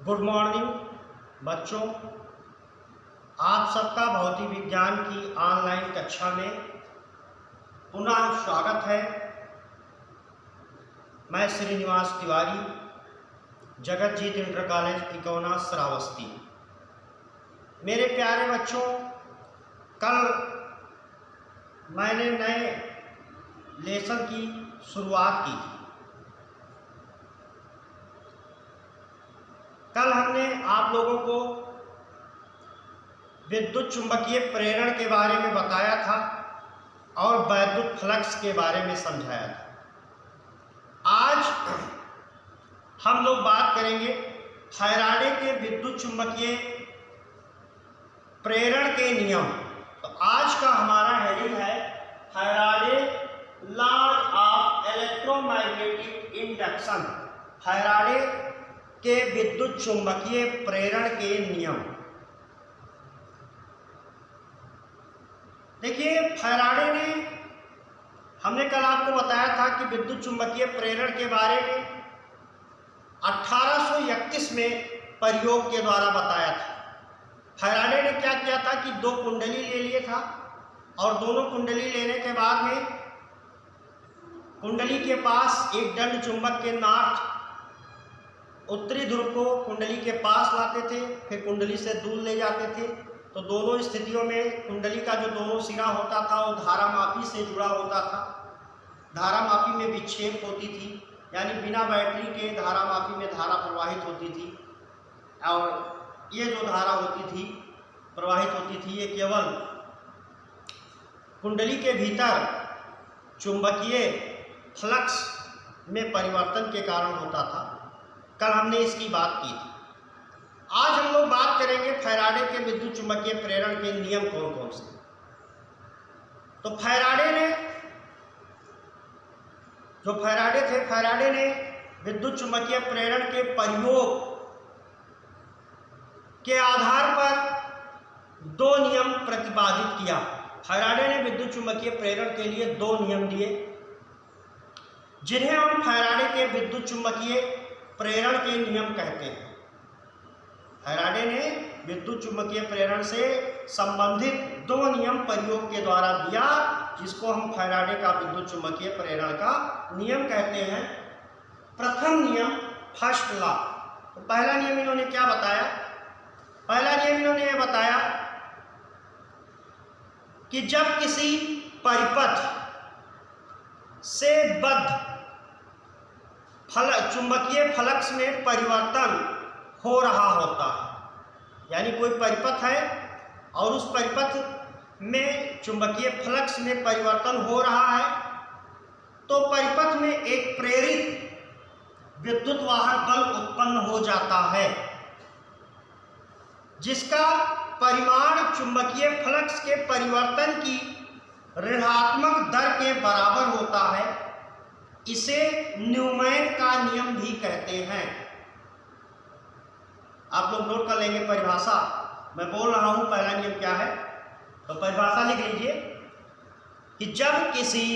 Good morning बच्चों, आप सबका भौतिक विज्ञान की ऑनलाइन कक्षा में पुनः स्वागत है। मैं श्रीनिवास तिवारी, जगतजीत इंटर कॉलेज इकोना श्रावस्ती। मेरे प्यारे बच्चों, कल मैंने नए लेसन की शुरुआत की थी। कल हमने आप लोगों को विद्युत चुंबकीय प्रेरण के बारे में बताया था और वैद्युत फ्लक्स के बारे में समझाया था। आज हम लोग बात करेंगे फैराडे के विद्युत चुंबकीय प्रेरण के नियम। तो आज का हमारा हेडिंग है Faraday law of electromagnetic induction, Faraday के विद्युत चुंबकीय प्रेरण के नियम। देखिए, फैराडे ने, हमने कल आपको बताया था कि विद्युत चुंबकीय प्रेरण के बारे में 1831 में प्रयोग के द्वारा बताया था। फैराडे ने क्या किया था कि दो कुंडली ले लिए था और दोनों कुंडली लेने के बाद में कुंडली के पास एक दंड चुंबक के नॉर्थ उत्तरी ध्रुव को कुंडली के पास लाते थे, फिर कुंडली से दूर ले जाते थे। तो दोनों स्थितियों में कुंडली का जो दोनों सिरा होता था वो धारामापी से जुड़ा होता था। धारामापी में विक्षेप होती थी, यानी बिना बैटरी के धारामापी में धारा प्रवाहित होती थी। और ये जो धारा होती थी, प्रवाहित होती थी, ये केवल कुंडली के भीतर चुंबकीय फ्लक्स में परिवर्तन के कारण होता था। कल हमने इसकी बात की थी। आज हम लोग बात करेंगे फैराडे के विद्युत चुंबकीय प्रेरण के नियम कौन कौन से। तो फैराडे ने विद्युत चुंबकीय प्रेरण के प्रयोग के आधार पर दो नियम प्रतिपादित किया। फैराडे ने विद्युत चुंबकीय प्रेरण के लिए दो नियम दिए, जिन्हें हम फैराडे के विद्युत चुंबकीय प्रेरण के नियम कहते हैं। फैराडे ने विद्युत चुंबकीय प्रेरण से संबंधित दो नियम प्रयोग के द्वारा दिया, जिसको हम फैराडे का विद्युत चुंबकीय प्रेरण का नियम कहते हैं। प्रथम नियम, फर्स्ट लॉ। तो पहला नियम इन्होंने क्या बताया? पहला नियम इन्होंने यह बताया कि जब किसी परिपथ से बद्ध चुंबकीय फ्लक्स में परिवर्तन हो रहा होता है, यानी कोई परिपथ है और उस परिपथ में चुंबकीय फ्लक्स में परिवर्तन हो रहा है, तो परिपथ में एक प्रेरित विद्युत वाहक बल उत्पन्न हो जाता है, जिसका परिमाण चुंबकीय फ्लक्स के परिवर्तन की ऋणात्मक दर के बराबर होता है। इसे न्यूमैन का नियम भी कहते हैं। आप लोग नोट कर लेंगे परिभाषा, मैं बोल रहा हूं पहला नियम क्या है। तो परिभाषा लिख लीजिए कि जब किसी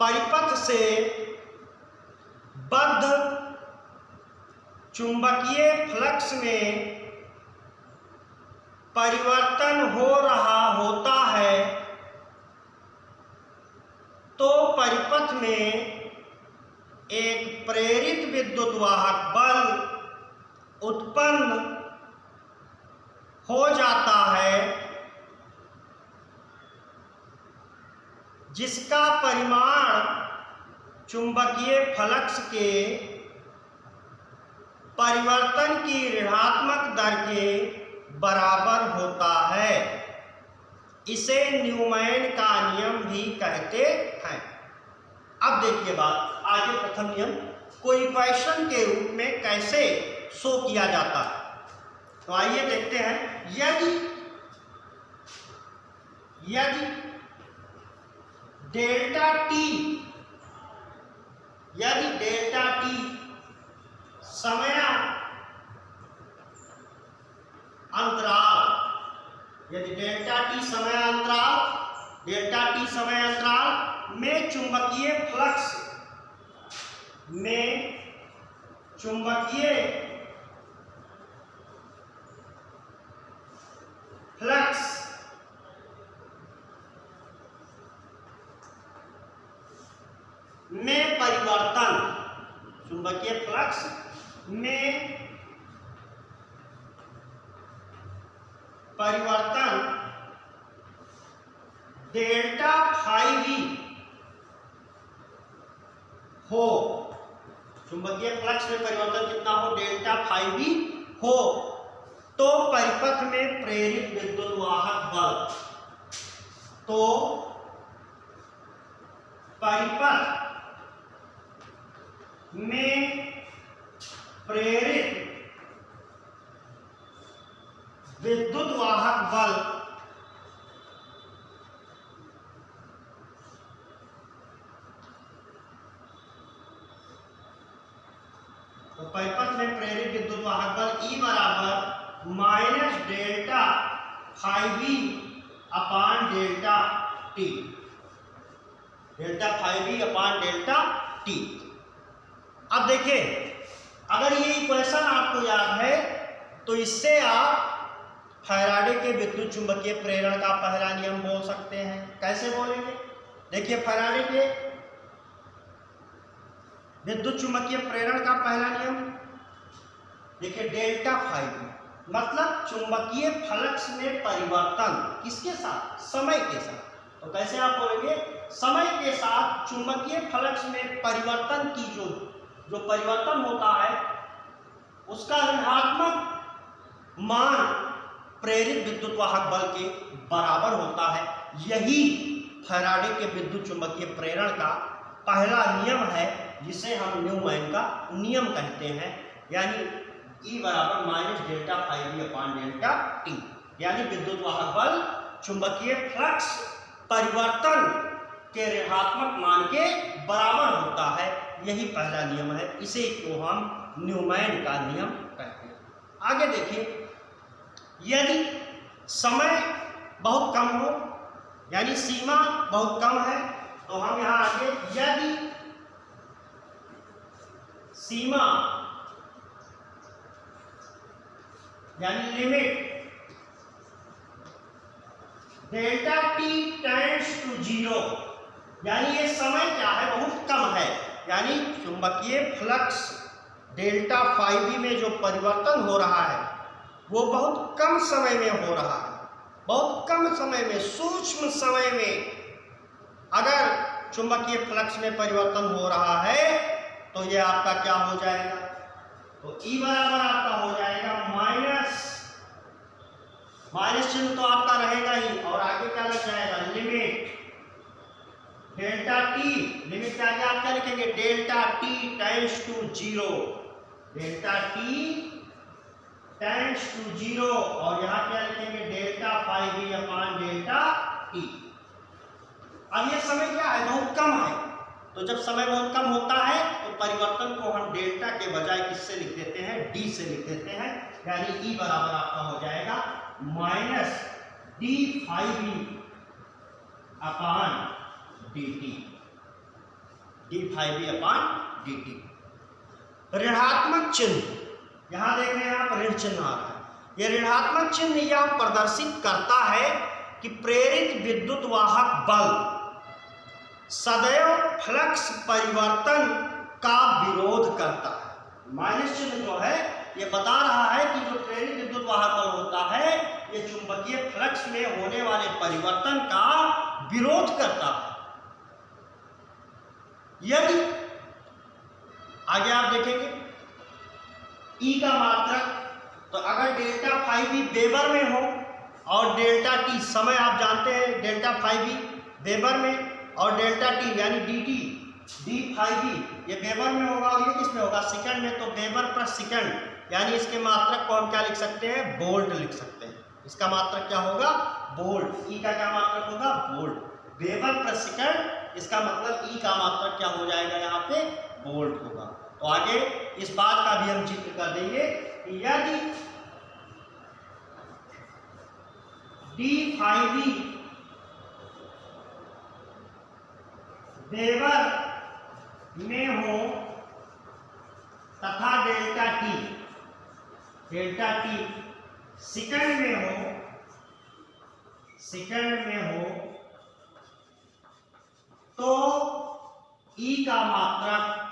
परिपथ से बद्ध चुंबकीय फ्लक्स में परिवर्तन हो रहा होता है, तो परिपथ में एक प्रेरित विद्युत वाहक बल उत्पन्न हो जाता है, जिसका परिमाण चुंबकीय फ्लक्स के परिवर्तन की ऋणात्मक दर के बराबर होता है। इसे न्यूमैन का नियम भी कहते हैं। अब देखिए बात आगे। प्रथम नियम को इक्वेशन के रूप में कैसे शो किया जाता है, तो आइए देखते हैं। यदि डेल्टा टी समय अंतराल, यदि डेल्टा टी समय अंतराल में चुंबकीय फ्लक्स परिवर्तन, चुंबकीय फ्लक्स में परिवर्तन डेल्टा फाई वी हो, चुंबकीय फ्लक्स में परिवर्तन कितना हो, डेल्टा फाई वी हो, तो परिपथ में प्रेरित विद्युत वाहक बल, तो परिपथ में प्रेरित विद्युत वाहक बल तो परिपथ में प्रेरित विद्युत वाहक बल E बराबर minus delta phi V upon delta T, delta phi V upon delta T. अब देखिए, अगर ये इक्वेशन आपको याद है तो इससे आप फैराडे के विद्युत चुंबकीय प्रेरण का पहला नियम बोल सकते हैं। कैसे बोलेंगे? देखिए, फैराडे के विद्युत चुंबकीय प्रेरण का पहला नियम, देखिए डेल्टा फाई वी मतलब चुंबकीय फ्लक्स में परिवर्तन किसके साथ, समय के साथ। तो कैसे आप बोलेंगे, समय के साथ चुंबकीय फ्लक्स में परिवर्तन की जो परिवर्तन होता है उसका ऋणात्मक मान प्रेरित विद्युत वाहक बल के बराबर होता है। यही फैराडे के विद्युत चुंबकीय प्रेरण का पहला नियम है, जिसे हम न्यूमैन का नियम कहते हैं, यानी E बराबर minus delta phi V upon delta T, यानी विद्युत वाहक बल चुंबकीय फ्लक्स परिवर्तन के ऋणात्मक मान के बराबर होता है। यही पहला नियम है, इसे को हम न्यूमैन का नियम कहते हैं। आगे देखिए, यदि समय बहुत कम हो, यानी सीमा बहुत कम है, तो हम यहां आगे यदि सीमा यानी limit delta T tends to zero, यानी ये समय क्या है, बहुत कम है, यानी चुंबकीय फ्लक्स डेल्टा फाई वी में जो परिवर्तन हो रहा है वो बहुत कम समय में हो रहा है। बहुत कम समय में, सूक्ष्म समय में अगर चुंबकीय फ्लक्स में परिवर्तन हो रहा है तो ये आपका क्या हो जाएगा, तो E बराबर आपका हो जाएगा माइनस चिन्ह तो आपका रहेगा ही, और आगे क्या लग जाएगा, लिमिट डेल्टा टी, लिमिट के आगे आप क्या लिखेंगे, delta T tends to zero, delta T tends to zero, और यहां क्या लिखेंगे, delta phi V upon delta T. अब ये समय क्या है, बहुत कम है, तो जब समय बहुत कम होता है तो परिवर्तन को हम डेल्टा के बजाय किससे लिख देते हैं, डी से लिख देते हैं, यानी E बराबर आपका हो जाएगा minus D phi V upon D T, D phi V upon D T. ऋणात्मक चिन्ह यहां देख रहे हैं आप, ऋण चिन्ह आ रहा है। यह ऋणात्मक चिन्ह यह प्रदर्शित करता है कि प्रेरित विद्युत वाहक बल सदैव फ्लक्स परिवर्तन का विरोध करता है। माइनस चिन्ह जो है ये बता रहा है कि जो प्रेरित विद्युत वाहक बल होता है ये चुंबकीय फ्लक्स में होने वाले परिवर्तन का विरोध करता है। यदि आगे आप देखेंगे E का मात्रक, तो अगर डेल्टा फाई वी वेबर में हो और डेल्टा टी समय आप जानते हैं, डेल्टा फाई वी वेबर में और डेल्टा टी यानी D T D phi V ये वेबर में होगा और ये किसमें होगा, सेकंड में, तो वेबर पर सेकंड, यानी इसके मात्रक को हम क्या लिख सकते हैं, वोल्ट लिख सकते हैं। इसका मात्रक क्या होगा, वोल्ट। E का क्या मात्रक होगा, वोल्ट। वेबर पर सेकंड, इसका मतलब E का मात्रक क्या हो जाएगा, यहाँ पे वोल्ट होगा। तो आगे इस बात का भी हम जिक्र कर देंगे कि यदि डी फाई वी वेबर में हो तथा डेल्टा टी सेकंड में हो तो ई का मात्रक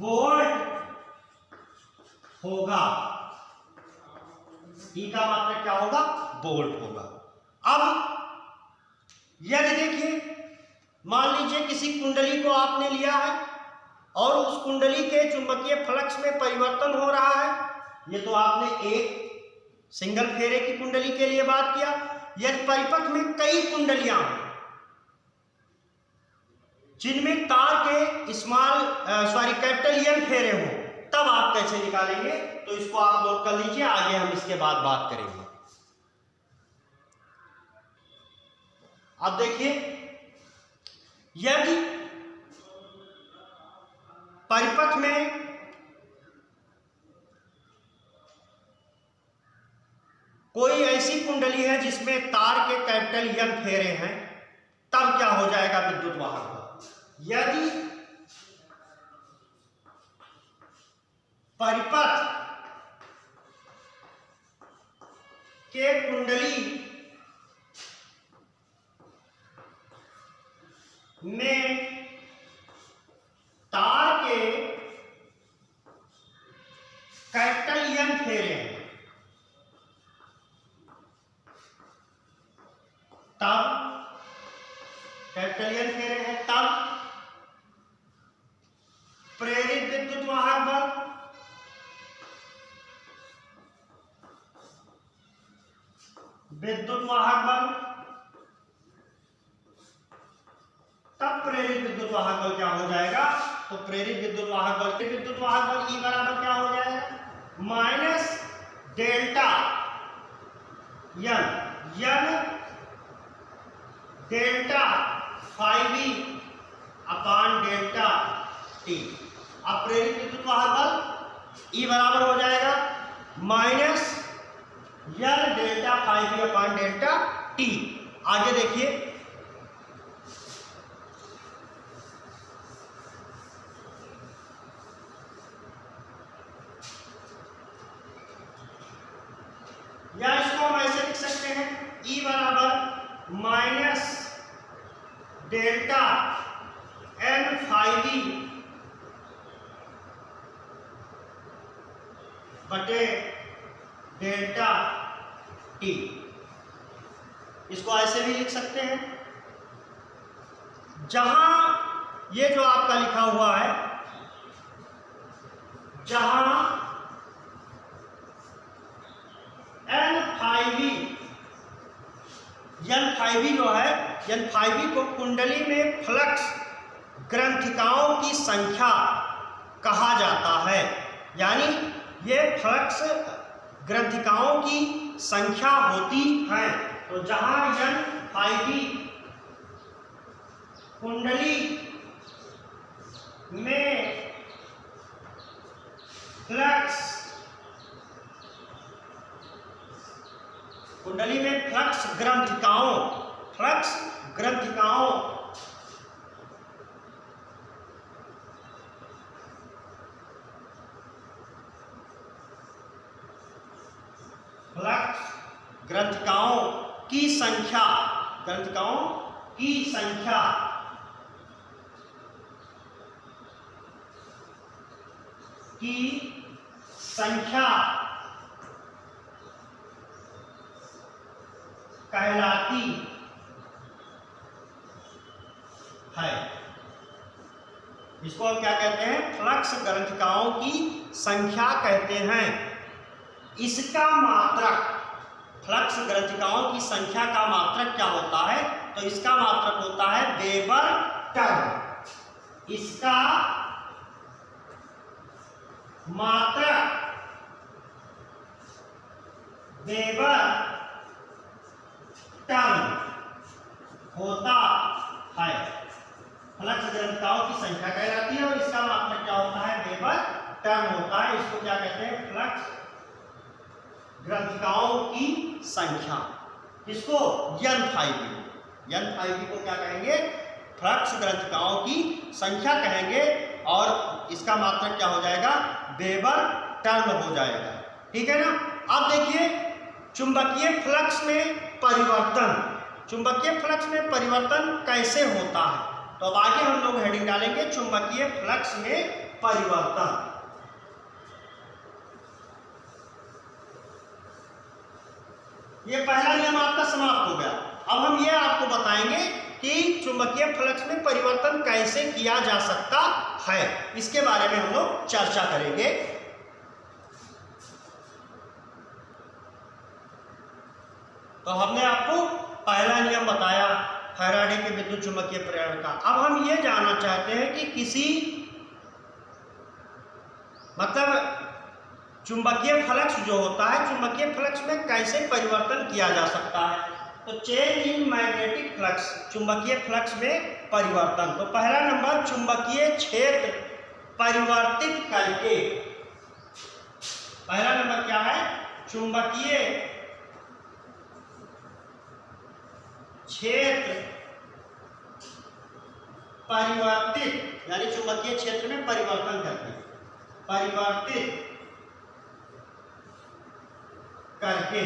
वोल्ट होगा। ई का मात्रक क्या होगा? वोल्ट होगा। अब यदि देखिए, मान लीजिए किसी कुंडली को आपने लिया है और उस कुंडली के चुंबकीय फ्लक्स में परिवर्तन हो रहा है। ये तो आपने एक सिंगल फेरे की कुंडली के लिए बात किया। यदि परिपथ में कई कुंडलियां हैं जिनमें तार के कैपिटल एन फेरे हो, तब आप कैसे निकालेंगे? तो इसको आप नोट कर लीजिए, आगे हम इसके बाद बात करेंगे। अब देखिए, यदि परिपथ में कोई ऐसी कुंडली है जिसमें तार के कैपिटल एन फेरे हैं, तब क्या हो जाएगा विद्युत वाहक? यदि परिपथ के कुंडली में तार के कैपिटल एन फेरे हैं, तब कैपिटल एन फेरे हैं, तब प्रेरित विद्युत वाहक बल तब प्रेरित विद्युत वाहक बल क्या हो जाएगा? तो प्रेरित विद्युत वाहक बल ई बराबर क्या हो जाएगा? Minus delta N delta phi B upon delta T. अब प्रेरित विद्युत वाहक बल ई बराबर हो जाएगा minus N delta phi B upon delta T. आगे देखिए, या इसको हम ऐसे लिख सकते हैं, ई बराबर minus delta N phi B बटे डेल्टा टी। इसको ऐसे भी लिख सकते हैं, जहां ये जो आपका लिखा हुआ है, जहां एन फाई बी जो है, एन फाई बी को कुंडली में फ्लक्स ग्रंथिकाओं की संख्या कहा जाता है। यानी ये फ्लक्स ग्रंथिकाओं की संख्या होती है। तो जहां एन फाई बी कुंडली में फ्लक्स ग्रंथिकाओं की संख्या कहलाती है। इसको हम क्या कहते हैं? फ्लक्स ग्रंथिकाओं की संख्या कहते हैं। इसका मात्रक, फ्लक्स ग्रंथिकाओं की संख्या का मात्रक क्या होता है? तो इसका मात्रक होता है वेबर टर्न। इसका मात्रक वेबर टर्न होता है। फ्लक्स ग्रंथिकाओं की संख्या कहलाती है और इसका मात्रक क्या होता है? वेबर टर्न होता है। इसको क्या कहते हैं? फ्लक्स ग्रंथिकाओं की संख्या। इसको एन फाई बी को क्या कहेंगे? फ्लक्स ग्रंथिकाओं की संख्या कहेंगे और इसका मात्रक क्या हो जाएगा? वेबर टर्न हो जाएगा। ठीक है ना। अब देखिए, चुंबकीय फ्लक्स में परिवर्तन। चुंबकीय फ्लक्स में परिवर्तन कैसे होता है। तो अब आगे हम लोग हेडिंग डालेंगे चुंबकीय फ्लक्स में परिवर्तन। ये पहला नियम आपका समाप्त हो गया। अब हम ये आपको बताएंगे कि चुंबकीय फ्लक्स में परिवर्तन कैसे किया जा सकता है, इसके बारे में हम लोग चर्चा करेंगे। तो हमने आपको पहला नियम बताया फैराडे के विद्युत चुंबकीय प्रेरण का। अब हम ये जानना चाहते हैं कि किसी मतलब चुंबकीय फ्लक्स जो होता है, चुंबकीय फ्लक्स में कैसे परिवर्तन किया जा सकता है। तो चेंज इन मैग्नेटिक फ्लक्स, चुंबकीय फ्लक्स में परिवर्तन। तो पहला नंबर, चुंबकीय क्षेत्र परिवर्तित करके। पहला नंबर क्या है, चुंबकीय क्षेत्र परिवर्तित, यानी चुंबकीय क्षेत्र में परिवर्तन करके, परिवर्तित करके,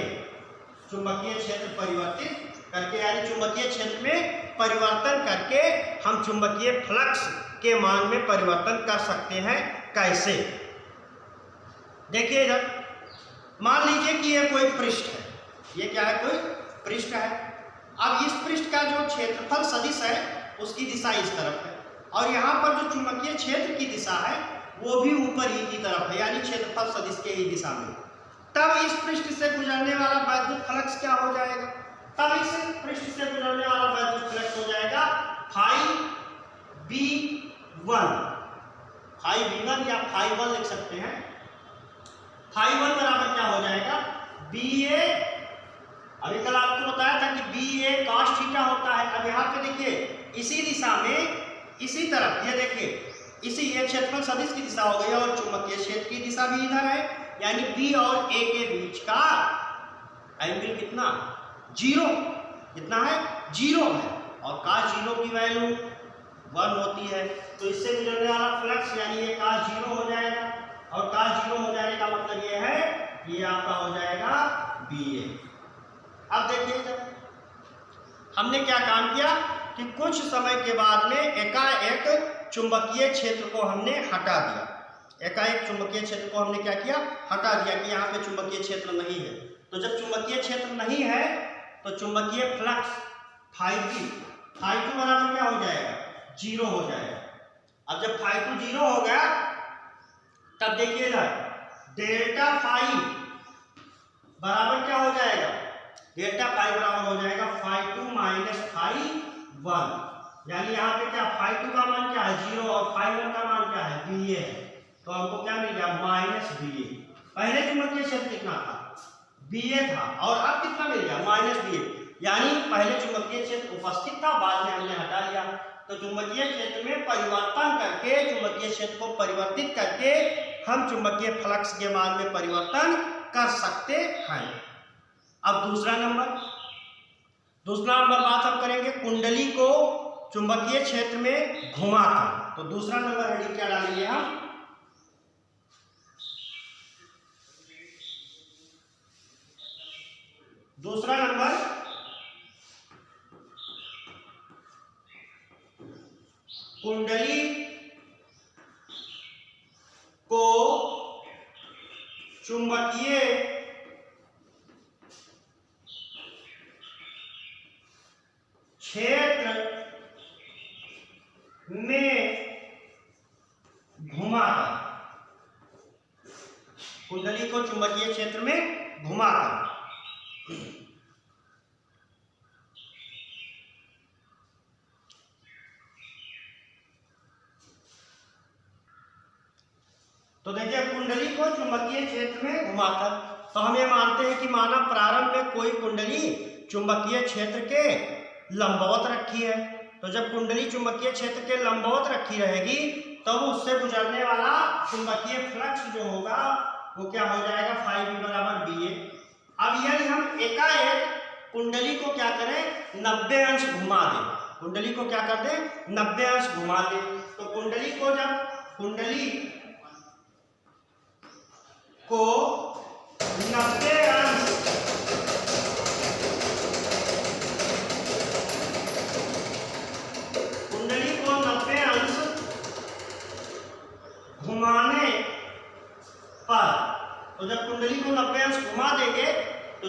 चुंबकीय क्षेत्र परिवर्तित करके, यानी चुंबकीय क्षेत्र में परिवर्तन करके हम चुंबकीय फ्लक्स के मान में परिवर्तन कर सकते हैं। कैसे, देखिए इधर मान लीजिए कि ये कोई पृष्ठ है, ये क्या है, कोई पृष्ठ है। अब इस पृष्ठ का जो क्षेत्रफल सदिश है उसकी दिशा इस तरफ है, और यहाँ पर जो चुंबकीय क्षेत्र की दिशा है वो भी ऊपर ही की तरफ है, यानी क्षेत्रफल सदिश के ही दिशा में। तब इस पृष्ठ से गुजरने वाला वैद्युत फ्लक्स क्या हो जाएगा, तब इस पृष्ठ से गुजरने वाला वैद्युत फ्लक्स हो जाएगा φB1, φB1 या φ1 लिख सकते हैं। φ1 बराबर क्या हो जाएगा, BA, अभी कल आपको बताया था कि BA cos थीटा होता है। अब यहाँ पे देखिए इसी दिशा में, इसी तरफ, ये देखिए इसी, ये क्षेत्रफल सदिश की दिशा हो गई और चुंबकीय क्षेत्र की दिशा भी इधर है, यानी B और A के बीच का एंगल कितना, 0, कितना है, 0 है, और cos 0 की वैल्यू 1 होती है। तो इससे गुजरने वाला फ्लक्स यानी ये cos 0 हो जाएगा, और cos 0 हो जाने का मतलब ये है ये आपका हो जाएगा BA। अब देखिए जब हमने क्या काम किया कि कुछ समय के बाद में एकाएक चुंबकीय क्षेत्र को हमने हटा दिया, एकाएक चुंबकीय क्षेत्र को हमने क्या किया, हटा दिया कि यहाँ पे चुंबकीय क्षेत्र नहीं है। तो जब चुंबकीय क्षेत्र नहीं है तो चुंबकीय फ्लक्स φ2 बराबर क्या हो जाएगा, 0 हो जाएगा। अब जब φ2 0 हो गया तब देखिए ना डेल्टा फाई बराबर क्या हो जाएगा, डेल्टा फाई बराबर हो जाएगा φ2 माइनस φ1, यानी यहाँ पे क्या φ2 का मान क्या है, 0, और φ1 का मान क्या है, BA है। तो हमको क्या मिल गया, माइनस BA। पहले चुंबकीय क्षेत्र कितना था, BA था, और अब कितना मिल गया, माइनस BA, यानी पहले चुंबकीय क्षेत्र उपस्थित था, बाद में हमने हटा लिया। तो चुंबकीय क्षेत्र में परिवर्तन करके, चुंबकीय क्षेत्र को परिवर्तित करके हम चुंबकीय फ्लक्स के मान में परिवर्तन कर सकते हैं। अब दूसरा नंबर बात हम करेंगे कुंडली को चुंबकीय क्षेत्र में घुमाकर। तो दूसरा नंबर हेडिंग क्या डालेंगे हम, दूसरा नंबर कुंडली को चुंबकीय क्षेत्र में घुमाकर, कुंडली को चुंबकीय क्षेत्र में घुमाकर। तो देखिए कुंडली को चुंबकीय क्षेत्र में घुमाकर, तो हम ये मानते हैं कि माना प्रारंभ में कोई कुंडली चुंबकीय क्षेत्र के लंबवत रखी है। तो जब कुंडली चुंबकीय क्षेत्र के लंबवत रखी रहेगी तो उससे गुजरने वाला चुंबकीय फ्लक्स जो होगा वो क्या हो जाएगा, φB बराबर BA। अब यदि हम एकाएक कुंडली को क्या करें, 90 अंश घुमा दें, कुंडली को क्या कर दें, 90 अंश घुमा दें। तो कुंडली को जब कुंडली को 90 अंश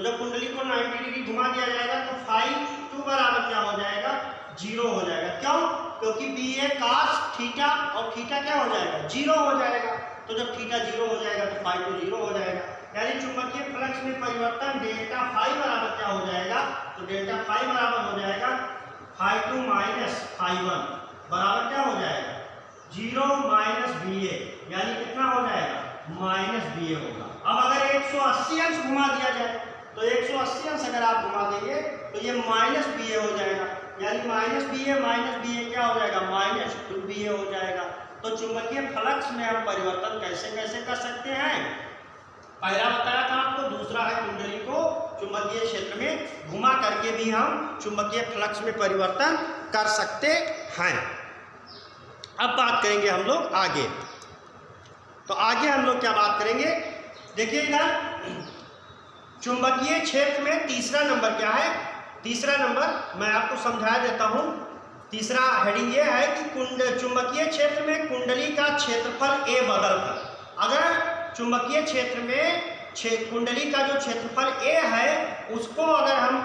जब कुंडली को 90 डिग्री घुमा दिया जाएगा तो φ2 बराबर क्या हो जाएगा, 0 हो जाएगा। क्यों? क्योंकि BA cos थीटा और थीटा क्या हो जाएगा, 0 हो जाएगा। तो जब थीटा 0 हो जाएगा तो φ2 0 हो जाएगा, यानी चुंबकीय फ्लक्स में परिवर्तन डेल्टा φ बराबर क्या हो जाएगा, तो डेल्टा φ बराबर हो जाएगा φ2 माइनस φ1 बराबर क्या हो जाएगा, 0 माइनस BA, यानी कितना हो जाएगा, माइनस BA होगा। अब अगर 180 अंश घुमा दिया जाए तो 180 अंश अगर आप घुमा देंगे तो ये माइनस BA हो जाएगा, यानी माइनस BA क्या हो जाएगा, माइनस 2BA हो जाएगा। तो चुंबकीय फ्लक्स में हम परिवर्तन कैसे कैसे कर सकते हैं, पहला बताया था आपको, दूसरा है कुंडली को चुंबकीय क्षेत्र में घुमा करके भी हम चुंबकीय फ्लक्स में परिवर्तन कर सकते हैं। अब बात करेंगे हम लोग आगे, तो आगे हम लोग क्या बात करेंगे, देखिए इधर चुंबकीय क्षेत्र में तीसरा नंबर क्या है, तीसरा नंबर मैं आपको समझा देता हूं। तीसरा हेडिंग ये है कि चुंबकीय क्षेत्र में कुंडली का क्षेत्रफल A बदलकर, अगर चुंबकीय क्षेत्र में कुंडली का जो क्षेत्रफल A है उसको अगर हम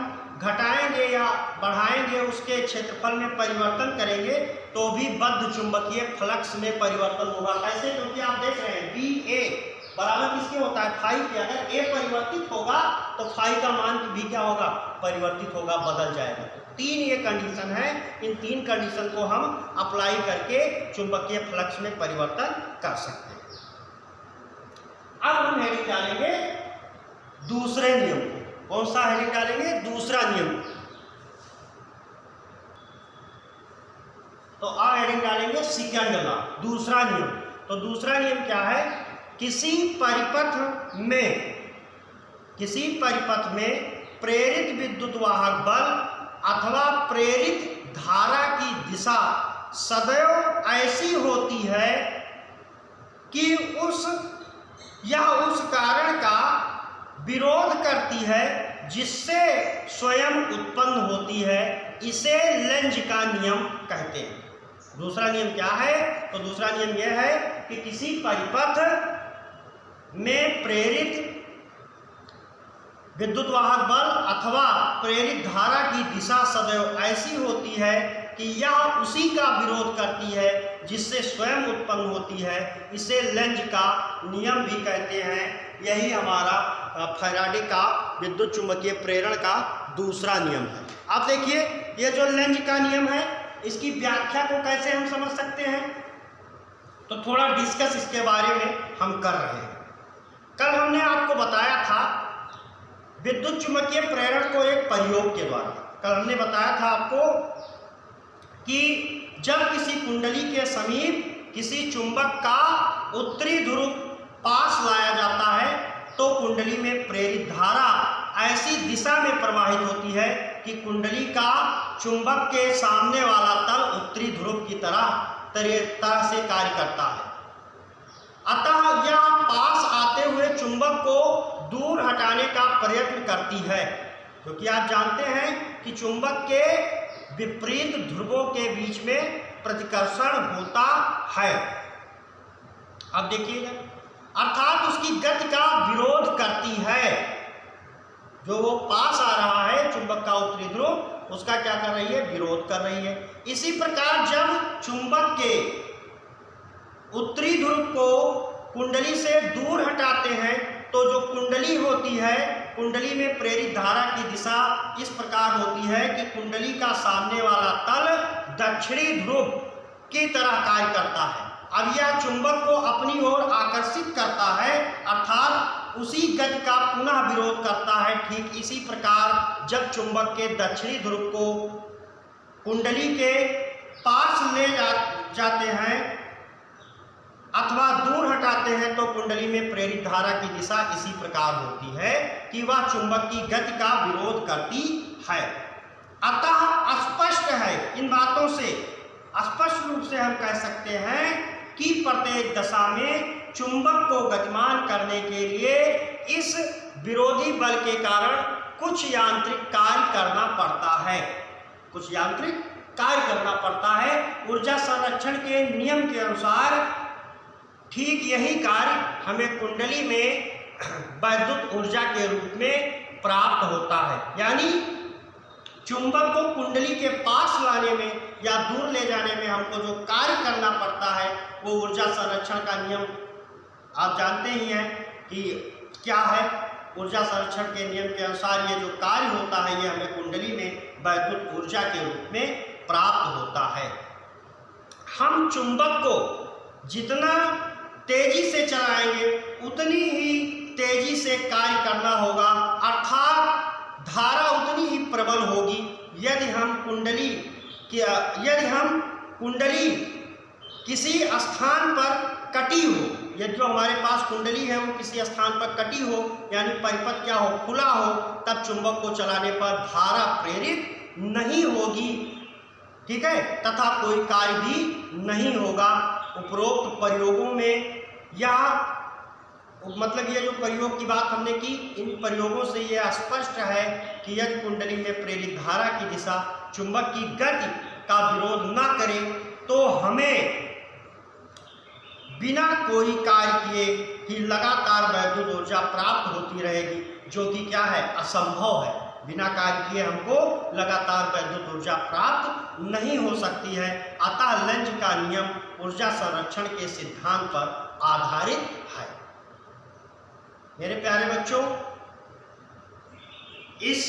घटाएंगे या बढ़ाएंगे, उसके क्षेत्रफल में परिवर्तन करेंगे तो भी बद्ध चुंबकीय फ्लक्स में परिवर्तन होगा। कैसे? क्योंकि आप देख रहे हैं BA बराबर किसके होता है, φ के। अगर A परिवर्तित होगा तो φ का मान भी क्या होगा, परिवर्तित होगा, बदल जाएगा। तीन ये कंडीशन है, इन तीन कंडीशन को हम अप्लाई करके चुंबकीय फ्लक्स में परिवर्तन कर सकते हैं। अब हम हेडिंग डालेंगे दूसरे नियम को। कौन सा हेडिंग डालेंगे, दूसरा नियम। तो आ हेडिंग डालेंगे सेकंड लॉ, दूसरा नियम। तो दूसरा नियम क्या है, किसी परिपथ में प्रेरित विद्युत वाहक बल अथवा प्रेरित धारा की दिशा सदैव ऐसी होती है कि यह उस कारण का विरोध करती है जिससे स्वयं उत्पन्न होती है। इसे लेंज का नियम कहते हैं। दूसरा नियम क्या है, तो दूसरा नियम यह है कि किसी परिपथ में प्रेरित विद्युत वाहक बल अथवा प्रेरित धारा की दिशा सदैव ऐसी होती है कि यह उसी का विरोध करती है जिससे स्वयं उत्पन्न होती है। इसे लेंज का नियम भी कहते हैं। यही हमारा फैराडे का विद्युत चुंबकीय प्रेरण का दूसरा नियम है। अब देखिए, ये जो लेंज का नियम है, इसकी व्याख्या को कैसे हम समझ सकते हैं, तो थोड़ा डिस्कस इसके बारे में हम कर रहे हैं। कल हमने आपको बताया था विद्युत चुंबकीय प्रेरण को एक प्रयोग के द्वारा। कल हमने बताया था आपको कि जब किसी कुंडली के समीप किसी चुंबक का उत्तरी ध्रुव पास लाया जाता है तो कुंडली में प्रेरित धारा ऐसी दिशा में प्रवाहित होती है कि कुंडली का चुंबक के सामने वाला तल उत्तरी ध्रुव की तरह से कार्य करता है। अतः यह पास आते हुए चुंबक को दूर हटाने का प्रयत्न करती है, क्योंकि आप जानते हैं कि चुंबक के विपरीत ध्रुवों के बीच में प्रतिकर्षण होता है। अब देखिएगा, अर्थात उसकी गति का विरोध करती है। जो वो पास आ रहा है चुंबक का उत्तरी ध्रुव, उसका क्या कर रही है, विरोध कर रही है। इसी प्रकार जब चुंबक के उत्तरी ध्रुव को कुंडली से दूर हटाते हैं तो जो कुंडली होती है, कुंडली में प्रेरित धारा की दिशा इस प्रकार होती है कि कुंडली का सामने वाला तल दक्षिणी ध्रुव की तरह कार्य करता है। अब यह चुंबक को अपनी ओर आकर्षित करता है, अर्थात उसी गति का पुनः विरोध करता है। ठीक इसी प्रकार जब चुंबक के दक्षिणी ध्रुव को कुंडली के पास ले जाते हैं अथवा दूर हटाते हैं तो कुंडली में प्रेरित धारा की दिशा इसी प्रकार होती है कि वह चुंबक की गति का विरोध करती है। अतः स्पष्ट है, इन बातों से स्पष्ट रूप से हम कह सकते हैं कि प्रत्येक दशा में चुंबक को गतिमान करने के लिए इस विरोधी बल के कारण कुछ यांत्रिक कार्य करना पड़ता है। कुछ यांत्रिक कार्य करना पड़ता है। ऊर्जा संरक्षण के नियम के अनुसार ठीक यही कार्य हमें कुंडली में वैद्युत ऊर्जा के रूप में प्राप्त होता है। यानी चुंबक को कुंडली के पास लाने में या दूर ले जाने में हमको जो कार्य करना पड़ता है वो ऊर्जा संरक्षण का नियम आप जानते ही हैं कि क्या है। ऊर्जा संरक्षण के नियम के अनुसार ये जो कार्य होता है ये हमें कुंडली में वैद्युत ऊर्जा के रूप में प्राप्त होता है। हम चुंबक को जितना तेजी से चलाएंगे उतनी ही तेजी से कार्य करना होगा, अर्थात धारा उतनी ही प्रबल होगी। यदि हम कुंडली किसी स्थान पर कटी हो, यदि जो हमारे पास कुंडली है वो किसी स्थान पर कटी हो यानी परिपथ क्या हो, खुला हो, तब चुंबक को चलाने पर धारा प्रेरित नहीं होगी, ठीक है, तथा कोई कार्य भी नहीं होगा। उपरोक्त प्रयोगों में या मतलब ये जो प्रयोग की बात हमने की, इन प्रयोगों से यह स्पष्ट है कि यदि कुंडली में प्रेरित धारा की दिशा चुंबक की गति का विरोध न करे तो हमें बिना कोई कार्य किए ही लगातार वैद्युत ऊर्जा प्राप्त होती रहेगी, जो कि क्या है, असंभव है। बिना कार्य किए हमको लगातार वैद्युत ऊर्जा प्राप्त नहीं हो सकती है। अतः लेंज का नियम ऊर्जा संरक्षण के सिद्धांत पर आधारित है। मेरे प्यारे बच्चों, इस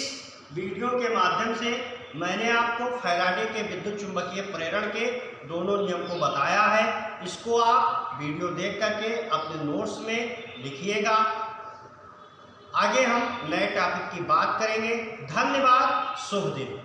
वीडियो के माध्यम से मैंने आपको फैराडे के विद्युत चुंबकीय प्रेरण के दोनों नियम को बताया है। इसको आप वीडियो देख करके अपने नोट्स में लिखिएगा। आगे हम नए टॉपिक की बात करेंगे। धन्यवाद, शुभ दिन।